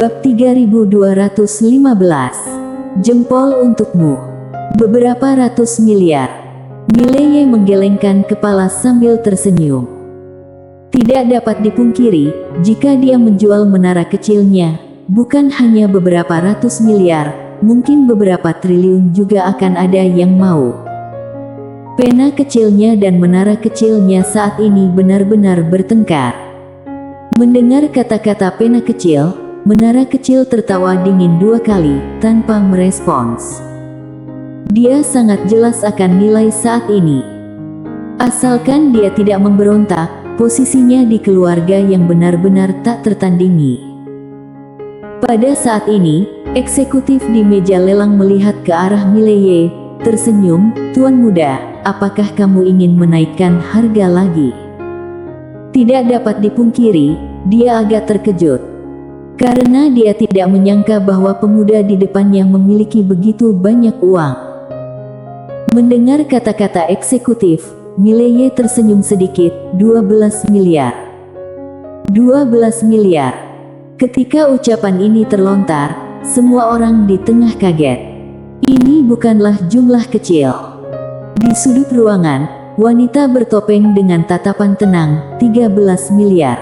Bab 3215. Jempol untukmu. Beberapa ratus miliar. Mileye menggelengkan kepala sambil tersenyum. Tidak dapat dipungkiri, jika dia menjual menara kecilnya, bukan hanya beberapa ratus miliar, mungkin beberapa triliun juga akan ada yang mau. Pena kecilnya dan menara kecilnya saat ini benar-benar bertengkar. Mendengar kata-kata pena kecil, menara kecil tertawa dingin 2 kali, tanpa merespons. Dia sangat jelas akan nilai saat ini. Asalkan dia tidak memberontak, posisinya di keluarga yang benar-benar tak tertandingi. Pada saat ini, eksekutif di meja lelang melihat ke arah Mileye, tersenyum, "Tuan muda, apakah kamu ingin menaikkan harga lagi?" Tidak dapat dipungkiri, dia agak terkejut. Karena dia tidak menyangka bahwa pemuda di depannya memiliki begitu banyak uang. Mendengar kata-kata eksekutif, Mileye tersenyum sedikit. 12 miliar. 12 miliar. Ketika ucapan ini terlontar, semua orang di tengah kaget. Ini bukanlah jumlah kecil. Di sudut ruangan, wanita bertopeng dengan tatapan tenang, 13 miliar.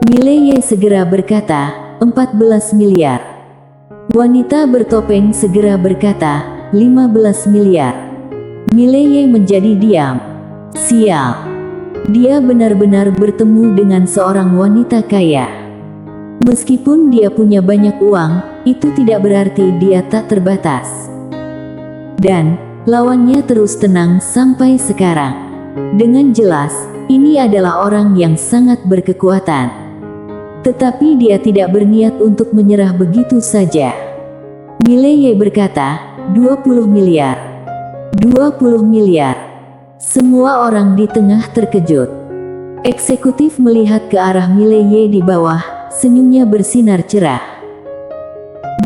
Mileye segera berkata, 14 miliar. Wanita bertopeng segera berkata, 15 miliar. Mileye menjadi diam. Sial. Dia benar-benar bertemu dengan seorang wanita kaya. Meskipun dia punya banyak uang, itu tidak berarti dia tak terbatas. Dan, lawannya terus tenang sampai sekarang. Dengan jelas, ini adalah orang yang sangat berkekuatan. Tetapi dia tidak berniat untuk menyerah begitu saja. Mileye berkata, 20 miliar. 20 miliar. Semua orang di tengah terkejut. Eksekutif melihat ke arah Mileye di bawah, senyumnya bersinar cerah.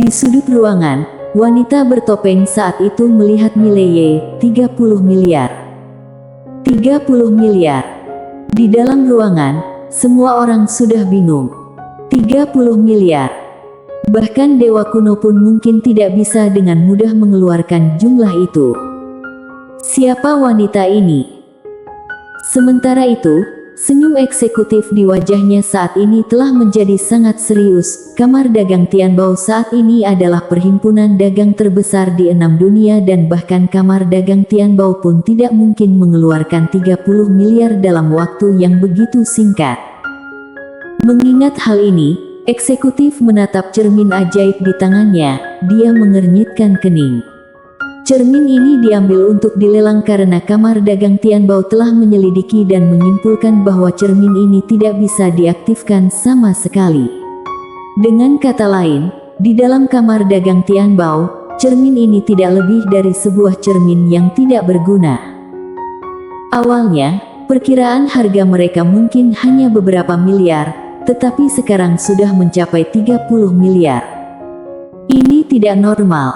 Di sudut ruangan, wanita bertopeng saat itu melihat Mileye, 30 miliar. 30 miliar. Di dalam ruangan, semua orang sudah bingung. 30 miliar. Bahkan dewa kuno pun mungkin tidak bisa dengan mudah mengeluarkan jumlah itu. Siapa wanita ini? Sementara itu, senyum eksekutif di wajahnya saat ini telah menjadi sangat serius. Kamar Dagang Tianbao saat ini adalah perhimpunan dagang terbesar di 6 dunia dan bahkan Kamar Dagang Tianbao pun tidak mungkin mengeluarkan 30 miliar dalam waktu yang begitu singkat. Mengingat hal ini, eksekutif menatap cermin ajaib di tangannya. Dia mengernyitkan kening. Cermin ini diambil untuk dilelang karena Kamar Dagang Tianbao telah menyelidiki dan menyimpulkan bahwa cermin ini tidak bisa diaktifkan sama sekali. Dengan kata lain, di dalam Kamar Dagang Tianbao, cermin ini tidak lebih dari sebuah cermin yang tidak berguna. Awalnya, perkiraan harga mereka mungkin hanya beberapa miliar, tetapi sekarang sudah mencapai 30 miliar. Ini tidak normal.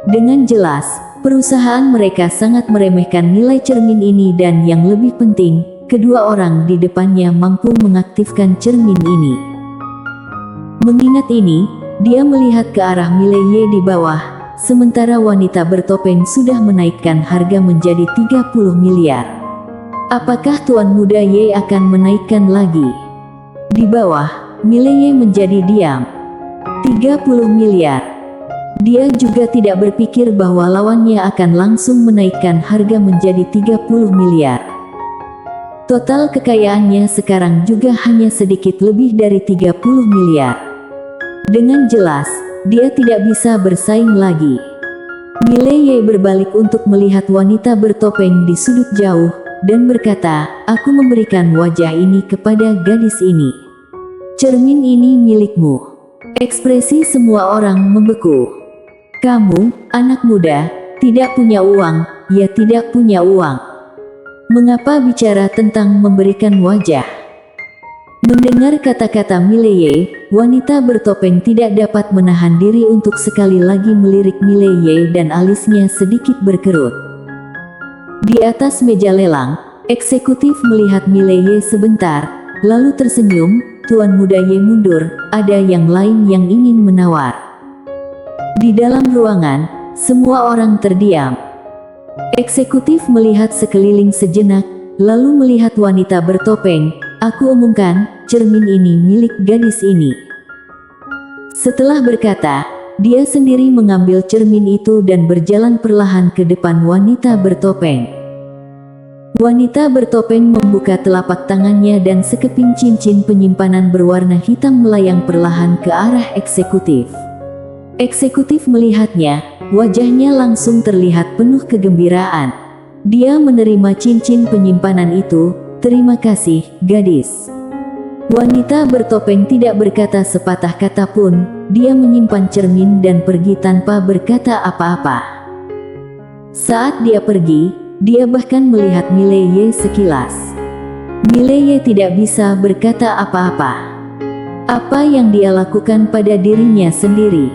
Dengan jelas, perusahaan mereka sangat meremehkan nilai cermin ini dan yang lebih penting, kedua orang di depannya mampu mengaktifkan cermin ini. Mengingat ini, dia melihat ke arah Mileye di bawah, sementara wanita bertopeng sudah menaikkan harga menjadi 30 miliar. Apakah Tuan Muda Ye akan menaikkan lagi? Di bawah, Mileye menjadi diam. 30 miliar. Dia juga tidak berpikir bahwa lawannya akan langsung menaikkan harga menjadi 30 miliar. Total kekayaannya sekarang juga hanya sedikit lebih dari 30 miliar. Dengan jelas, dia tidak bisa bersaing lagi. Mileye berbalik untuk melihat wanita bertopeng di sudut jauh, dan berkata, "Aku memberikan wajah ini kepada gadis ini. Cermin ini milikmu." Ekspresi semua orang membeku. "Kamu, anak muda, tidak punya uang." "Ya, tidak punya uang. Mengapa bicara tentang memberikan wajah?" Mendengar kata-kata Mileye, wanita bertopeng tidak dapat menahan diri untuk sekali lagi melirik Mileye dan alisnya sedikit berkerut. Di atas meja lelang, eksekutif melihat Mileye sebentar, lalu tersenyum, Tuan Muda Ye mundur, ada yang lain yang ingin menawar. Di dalam ruangan, semua orang terdiam. Eksekutif melihat sekeliling sejenak, lalu melihat wanita bertopeng. Aku umumkan, cermin ini milik gadis ini. Setelah berkata, dia sendiri mengambil cermin itu dan berjalan perlahan ke depan wanita bertopeng. Wanita bertopeng membuka telapak tangannya dan sekeping cincin penyimpanan berwarna hitam melayang perlahan ke arah eksekutif. Eksekutif melihatnya, wajahnya langsung terlihat penuh kegembiraan. Dia menerima cincin penyimpanan itu. Terima kasih, gadis. Wanita bertopeng tidak berkata sepatah kata pun, dia menyimpan cermin dan pergi tanpa berkata apa-apa. Saat dia pergi, dia bahkan melihat Mileye sekilas. Mileye tidak bisa berkata apa-apa. Apa yang dia lakukan pada dirinya sendiri?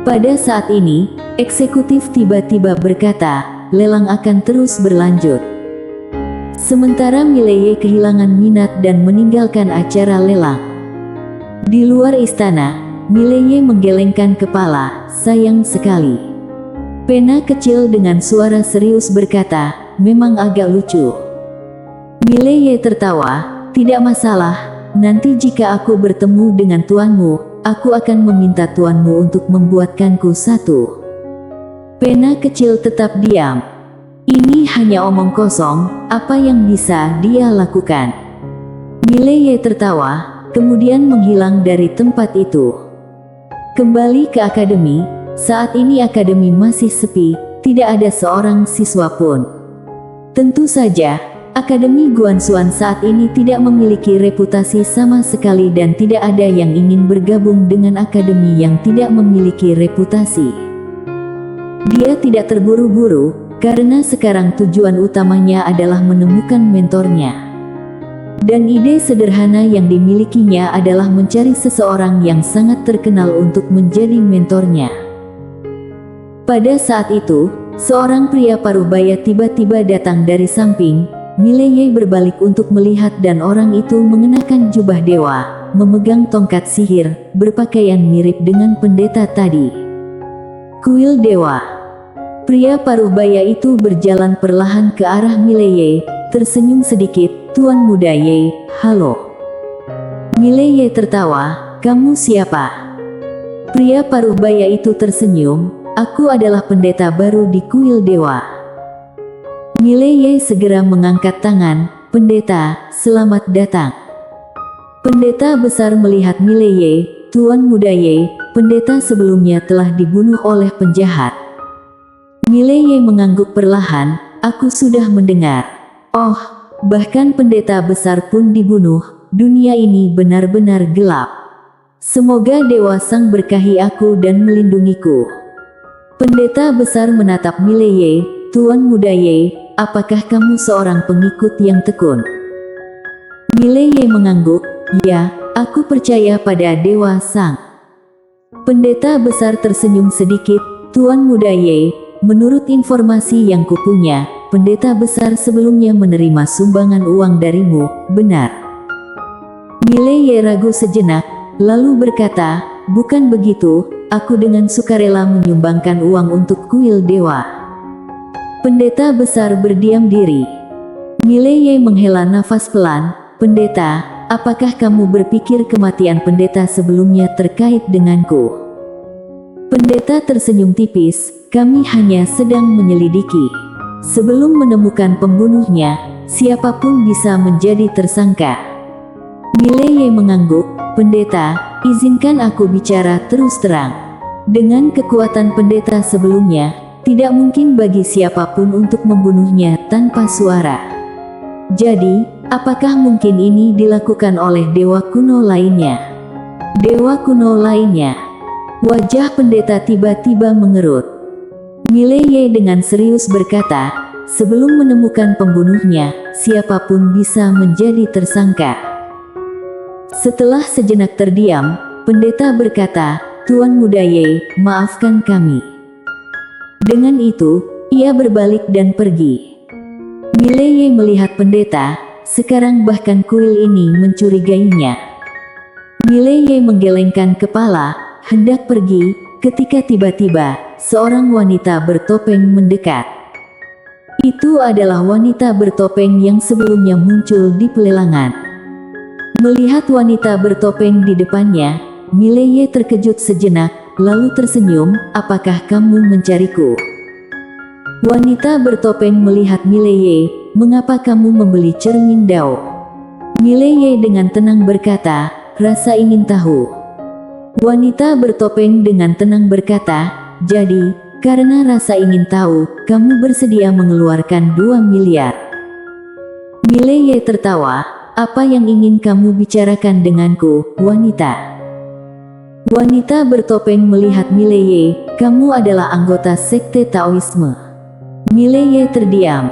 Pada saat ini, eksekutif tiba-tiba berkata, lelang akan terus berlanjut. Sementara Mileye kehilangan minat dan meninggalkan acara lelang. Di luar istana, Mileye menggelengkan kepala, sayang sekali. Pena kecil dengan suara serius berkata, memang agak lucu. Mileye tertawa, tidak masalah, nanti jika aku bertemu dengan tuanmu, aku akan meminta tuanmu untuk membuatkanku satu. Pena kecil tetap diam. Ini hanya omong kosong, apa yang bisa dia lakukan? Mileye tertawa, kemudian menghilang dari tempat itu. Kembali ke akademi, saat ini akademi masih sepi, tidak ada seorang siswa pun. Tentu saja, Akademi Guanxuan saat ini tidak memiliki reputasi sama sekali dan tidak ada yang ingin bergabung dengan akademi yang tidak memiliki reputasi. Dia tidak terburu-buru, karena sekarang tujuan utamanya adalah menemukan mentornya. Dan ide sederhana yang dimilikinya adalah mencari seseorang yang sangat terkenal untuk menjadi mentornya. Pada saat itu, seorang pria parubaya tiba-tiba datang dari samping. Mileye berbalik untuk melihat dan orang itu mengenakan jubah dewa, memegang tongkat sihir, berpakaian mirip dengan pendeta tadi. Kuil dewa. Pria parubaya itu berjalan perlahan ke arah Mileye, tersenyum sedikit, Tuan Muda Ye, halo. Mileye tertawa, kamu siapa? Pria parubaya itu tersenyum, aku adalah pendeta baru di kuil dewa. Mileye segera mengangkat tangan, pendeta, selamat datang. Pendeta besar melihat Mileye, Tuan Muda Ye, pendeta sebelumnya telah dibunuh oleh penjahat. Mileye mengangguk perlahan, aku sudah mendengar. Oh, bahkan pendeta besar pun dibunuh, dunia ini benar-benar gelap. Semoga Dewa Sang berkahi aku dan melindungiku. Pendeta besar menatap Mileye, Tuan Muda Ye, apakah kamu seorang pengikut yang tekun? Mileye mengangguk, ya, aku percaya pada Dewa Sang. Pendeta besar tersenyum sedikit, Tuan Muda Ye, menurut informasi yang kupunya, pendeta besar sebelumnya menerima sumbangan uang darimu, benar? Mileye ragu sejenak, lalu berkata, bukan begitu, aku dengan sukarela menyumbangkan uang untuk kuil dewa. Pendeta besar berdiam diri. Mileye menghela nafas pelan, pendeta, apakah kamu berpikir kematian pendeta sebelumnya terkait denganku? Pendeta tersenyum tipis, kami hanya sedang menyelidiki. Sebelum menemukan pembunuhnya, siapapun bisa menjadi tersangka. Mileye mengangguk, pendeta, izinkan aku bicara terus terang. Dengan kekuatan pendeta sebelumnya, tidak mungkin bagi siapapun untuk membunuhnya tanpa suara. Jadi, apakah mungkin ini dilakukan oleh dewa kuno lainnya? Dewa kuno lainnya. Wajah pendeta tiba-tiba mengerut. Mileye dengan serius berkata, sebelum menemukan pembunuhnya, siapapun bisa menjadi tersangka. Setelah sejenak terdiam, pendeta berkata, Tuan Muda Ye, maafkan kami. Dengan itu, ia berbalik dan pergi. Mileye melihat pendeta, sekarang bahkan kuil ini mencurigainya. Mileye menggelengkan kepala, hendak pergi, ketika tiba-tiba, seorang wanita bertopeng mendekat. Itu adalah wanita bertopeng yang sebelumnya muncul di pelelangan. Melihat wanita bertopeng di depannya, Mileye terkejut sejenak, lalu tersenyum, "Apakah kamu mencariku?" Wanita bertopeng melihat Mileye, "Mengapa kamu membeli cermin Dao?" Mileye dengan tenang berkata, "Rasa ingin tahu." Wanita bertopeng dengan tenang berkata, "Jadi, karena rasa ingin tahu, kamu bersedia mengeluarkan 2 miliar. Mileye tertawa, "Apa yang ingin kamu bicarakan denganku, wanita?" Wanita bertopeng melihat Mileye, "Kamu adalah anggota sekte Taoisme." Mileye terdiam.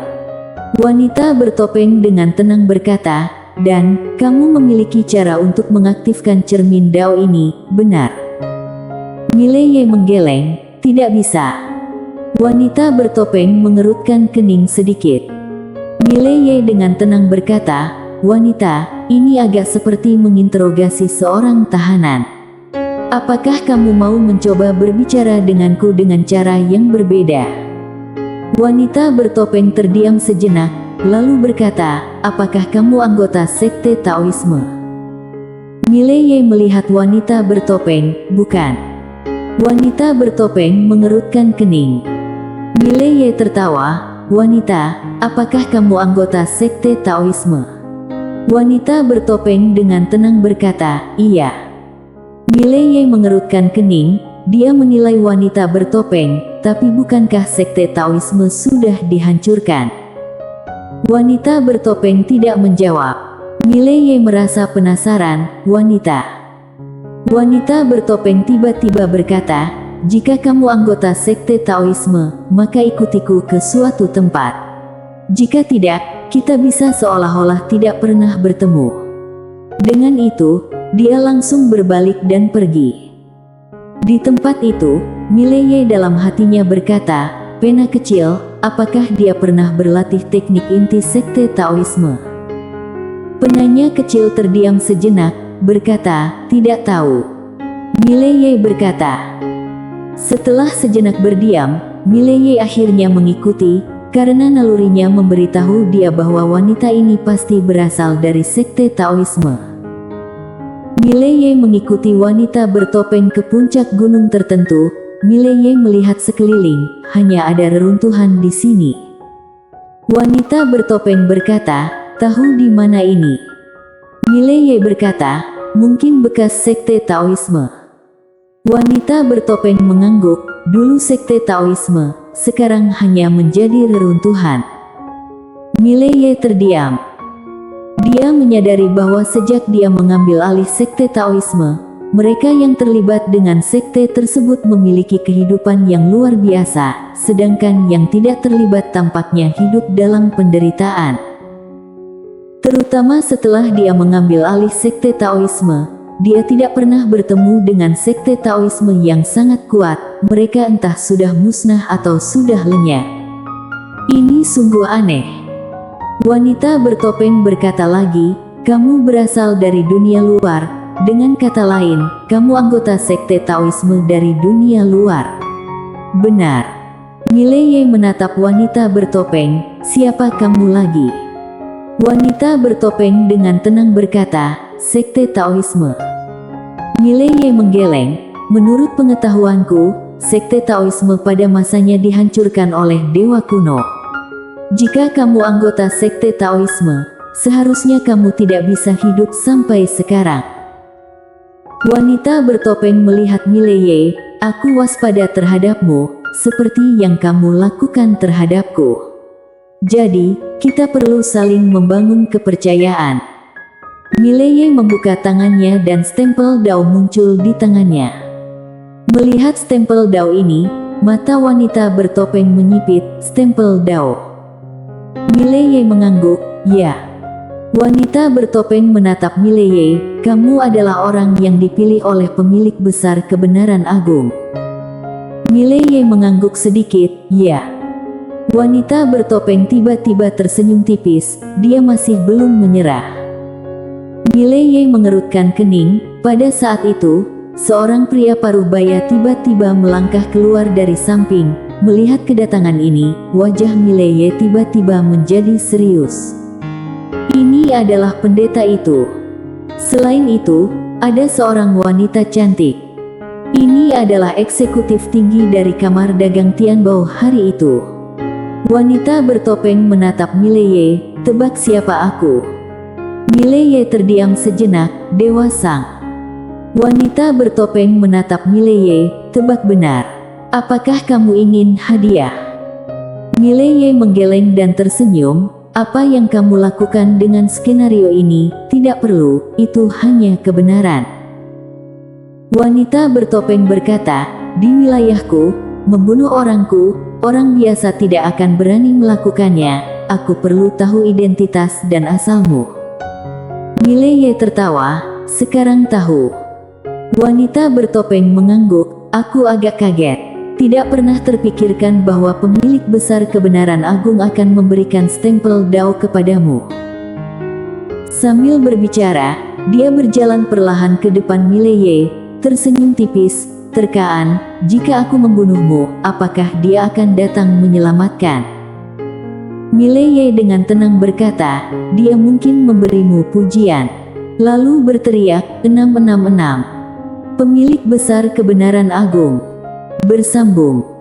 Wanita bertopeng dengan tenang berkata, "Dan, kamu memiliki cara untuk mengaktifkan cermin Dao ini, benar?" Mileye menggeleng, "Tidak bisa." Wanita bertopeng mengerutkan kening sedikit. Mileye dengan tenang berkata, "Wanita, ini agak seperti menginterogasi seorang tahanan. Apakah kamu mau mencoba berbicara denganku dengan cara yang berbeda?" Wanita bertopeng terdiam sejenak, lalu berkata, "Apakah kamu anggota sekte Taoisme?" Mileye melihat wanita bertopeng, "Bukan." Wanita bertopeng mengerutkan kening. Mileye tertawa, "Wanita, apakah kamu anggota sekte Taoisme?" Wanita bertopeng dengan tenang berkata, "Iya." Mileye mengerutkan kening, dia menilai wanita bertopeng, tapi bukankah sekte Taoisme sudah dihancurkan? Wanita bertopeng tidak menjawab. Mileye merasa penasaran, "Wanita." Wanita bertopeng tiba-tiba berkata, "Jika kamu anggota sekte Taoisme, maka ikutiku ke suatu tempat. Jika tidak, kita bisa seolah-olah tidak pernah bertemu." Dengan itu, dia langsung berbalik dan pergi. Di tempat itu, Mileye dalam hatinya berkata, "Pena kecil, apakah dia pernah berlatih teknik inti sekte Taoisme?" Penanya kecil terdiam sejenak, berkata, "Tidak tahu." Mileye berkata. Setelah sejenak berdiam, Mileye akhirnya mengikuti, karena nalurinya memberitahu dia bahwa wanita ini pasti berasal dari sekte Taoisme. Mileye mengikuti wanita bertopeng ke puncak gunung tertentu. Mileye melihat sekeliling, hanya ada reruntuhan di sini. Wanita bertopeng berkata, "Tahu di mana ini?" Mileye berkata, "Mungkin bekas sekte Taoisme." Wanita bertopeng mengangguk, "Dulu sekte Taoisme, sekarang hanya menjadi reruntuhan." Mileye terdiam. Dia menyadari bahwa sejak dia mengambil alih sekte Taoisme, mereka yang terlibat dengan sekte tersebut memiliki kehidupan yang luar biasa, sedangkan yang tidak terlibat tampaknya hidup dalam penderitaan. Terutama setelah dia mengambil alih sekte Taoisme, dia tidak pernah bertemu dengan sekte Taoisme yang sangat kuat, mereka entah sudah musnah atau sudah lenyap. Ini sungguh aneh. Wanita bertopeng berkata lagi, "Kamu berasal dari dunia luar, dengan kata lain, kamu anggota sekte Taoisme dari dunia luar." "Benar." Mileye menatap wanita bertopeng, "Siapa kamu lagi?" Wanita bertopeng dengan tenang berkata, "Sekte Taoisme." Mileye menggeleng, "Menurut pengetahuanku, sekte Taoisme pada masanya dihancurkan oleh dewa kuno. Jika kamu anggota sekte Taoisme, seharusnya kamu tidak bisa hidup sampai sekarang." Wanita bertopeng melihat Mileye, "Aku waspada terhadapmu, seperti yang kamu lakukan terhadapku. Jadi, kita perlu saling membangun kepercayaan." Mileye membuka tangannya dan stempel Dao muncul di tangannya. Melihat stempel Dao ini, mata wanita bertopeng menyipit, "Stempel Dao." Mileye mengangguk, "Ya." Wanita bertopeng menatap Mileye, "Kamu adalah orang yang dipilih oleh pemilik besar kebenaran agung." Mileye mengangguk sedikit, "Ya." Wanita bertopeng tiba-tiba tersenyum tipis, dia masih belum menyerah. Mileye mengerutkan kening. Pada saat itu, seorang pria parubaya tiba-tiba melangkah keluar dari samping. Melihat kedatangan ini, wajah Mileye tiba-tiba menjadi serius. Ini adalah pendeta itu. Selain itu, ada seorang wanita cantik. Ini adalah eksekutif tinggi dari kamar dagang Tianbao hari itu. Wanita bertopeng menatap Mileye. Tebak siapa aku? Mileye terdiam sejenak. Dewa Sang. Wanita bertopeng menatap Mileye. Tebak benar. Apakah kamu ingin hadiah? Mileye menggeleng dan tersenyum. Apa yang kamu lakukan dengan skenario ini? Tidak perlu, itu hanya kebenaran. Wanita bertopeng berkata, di wilayahku, membunuh orang biasa tidak akan berani melakukannya. Aku perlu tahu identitas dan asalmu. Mileye tertawa, sekarang tahu. Wanita bertopeng mengangguk, aku agak kaget. Tidak pernah terpikirkan bahwa pemilik besar kebenaran agung akan memberikan stempel Dao kepadamu. Sambil berbicara, dia berjalan perlahan ke depan Mileye, tersenyum tipis, terkaan, jika aku membunuhmu, apakah dia akan datang menyelamatkan? Mileye dengan tenang berkata, dia mungkin memberimu pujian. Lalu berteriak, 666. Pemilik besar kebenaran agung. Bersambung.